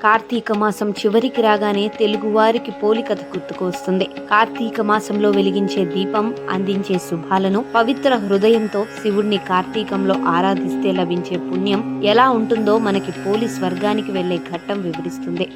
కార్తీక మాసం చివరికి రాగానే తెలుగువారికి పోలికథ గుర్తుకు వస్తుంది. కార్తీక మాసంలో వెలిగించే దీపం అందించే శుభాలను, పవిత్ర హృదయంతో శివుణ్ణి కార్తీకంలో ఆరాధిస్తే లభించే పుణ్యం ఎలా ఉంటుందో మనకి పోలి స్వర్గానికి వెళ్లే ఘట్టం వివరిస్తుంది.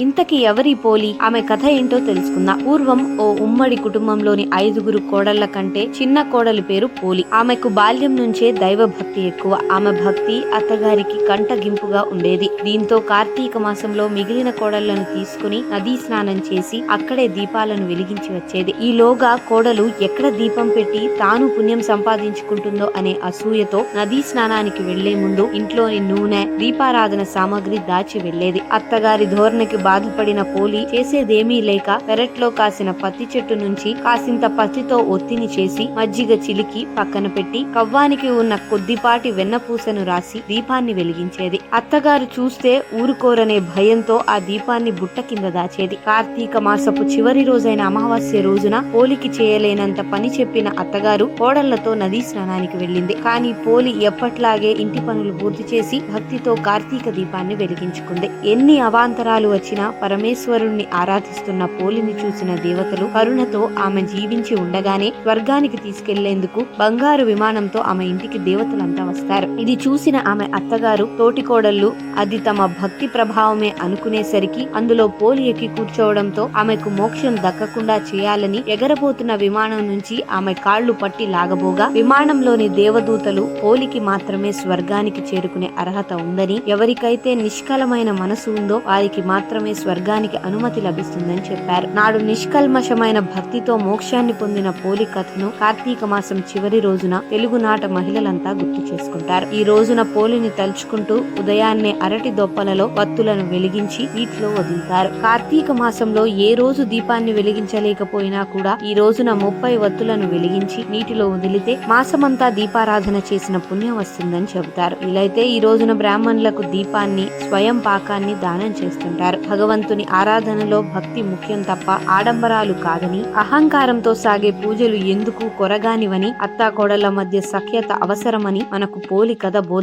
ఇంతకీ ఎవరి పోలి, ఆమె కథ ఏంటో తెలుసుకుందాం. పూర్వం ఓ ఉమ్మడి కుటుంబంలోని 5 కోడళ్ల కంటే చిన్న కోడలి పేరు పోలి. ఆమెకు బాల్యం నుంచే దైవ భక్తి ఎక్కువ. ఆమె భక్తి అత్తగారికి కంటగింపుగా ఉండేది. దీంతో కార్తీక మాసంలో మిగిలిన కోడళ్లను తీసుకుని నదీ స్నానం చేసి అక్కడే దీపాలను వెలిగించి వచ్చేది. ఈలోగా కోడలు ఎక్కడ దీపం పెట్టి తాను పుణ్యం సంపాదించుకుంటుందో అనే అసూయతో నదీ స్నానానికి వెళ్లే ముందు ఇంట్లోని నూనె, దీపారాధన సామాగ్రి దాచి వెళ్లేది. అత్తగారి ధోరణికి బాధపడిన పోలి చేసేదేమీ లేక పెరట్లో కాసిన పత్తి చెట్టు నుంచి కాసింత పత్తితో ఒత్తిని చేసి మజ్జిగ చిలికి పక్కన పెట్టి కవ్వానికి ఉన్న కొద్దిపాటి వెన్నపూసను రాసి దీపాన్ని వెలిగించేది. అత్తగారు చూస్తే ఊరుకోరనే భయంతో ఆ దీపాన్ని బుట్ట కింద దాచేది. కార్తీక మాసపు చివరి రోజైన అమావాస్య రోజున పోలికి చేయలేనంత పని చెప్పిన అత్తగారు కోడళ్లతో నదీ స్నానానికి వెళ్ళింది. కానీ పోలి ఎప్పట్లాగే ఇంటి పనులు పూర్తి చేసి భక్తితో కార్తీక దీపాన్ని వెలిగించుకుంది. ఎన్ని అవాంతరాలు వచ్చినా పరమేశ్వరుణ్ణి ఆరాధిస్తున్న పోలిని చూసిన దేవతలు కరుణతో ఆమె జీవించి ఉండగానే స్వర్గానికి తీసుకెళ్లేందుకు బంగారు విమానంతో ఆమె ఇంటికి దేవతలంతా వస్తారు. ఇది చూసిన ఆమె అత్తగారు తోటి కోడళ్లు అది తమ భక్తి ప్రభావమే అనుకునేసరికి అందులో పోలి ఎక్కి కూర్చోవడంతో ఆమెకు మోక్షం దక్కకుండా చేయాలని ఎగరబోతున్న విమానం నుంచి ఆమె కాళ్లు పట్టి లాగబోగా విమానంలోని దేవదూతలు పోలికి మాత్రమే స్వర్గానికి చేరుకునే అర్హత ఉందని, ఎవరికైతే నిష్కలమైన మనసు ఉందో వారికి మాత్రమే స్వర్గానికి అనుమతి లభిస్తుందని చెప్పారు. నాడు నిష్కల్మషమైన భక్తితో మోక్షాన్ని పొందిన పోలి కథను కార్తీక మాసం చివరి రోజున తెలుగునాట మహిళలంతా గుర్తు చేసుకుంటారు. ఈ రోజున పోలిని తలుచుకుంటూ ఉదయాన్నే అరటి దొప్పలలో వత్తులను వెలిగించి నీటిలో వదులుతారు. కార్తీక మాసంలో ఏ రోజు దీపాన్ని వెలిగించలేకపోయినా కూడా ఈ రోజున 30 వత్తులను వెలిగించి నీటిలో వదిలితే మాసమంతా దీపారాధన చేసిన పుణ్యం వస్తుందని చెబుతారు. వీలైతే ఈ రోజున బ్రాహ్మణులకు దీపాన్ని, స్వయం పాకాన్ని దానం చేస్తుంటారు. భగవంతుని ఆరాధనలో భక్తి ముఖ్యం తప్ప ఆడంబరాలు కాదని, అహంకారంతో సాగే పూజలు ఎందుకు కొరగానివని, అత్తాకోడళ్ల మధ్య సఖ్యత అవసరమని మనకు పోలి కథ బోధ